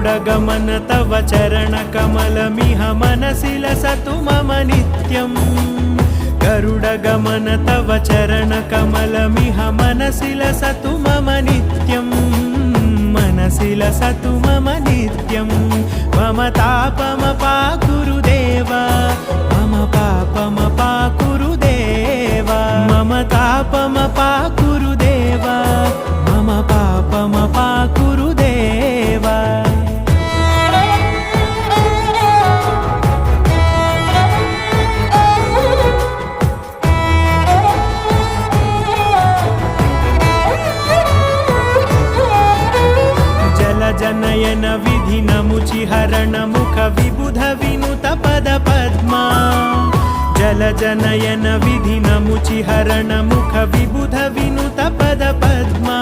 गरुडगमन तव चरणकमलमिह मनसि लसतु मम नित्यम् गरुडगमन तव चरणकमलमिह मनसि लसतु मम नित्यम् मनसि लसतु मम नित्यम् मम तापमपाकुरु देव मम पापमपाकुरु देव मम तापमपाकुरु देव मम पापमपाकुरु देव जनयन विधिनमुचिहरण मुख विबुध विनुत पद पद्मा जल जनयन विधिनमुचिहरण मुख विबुध विनुत पद पद्मा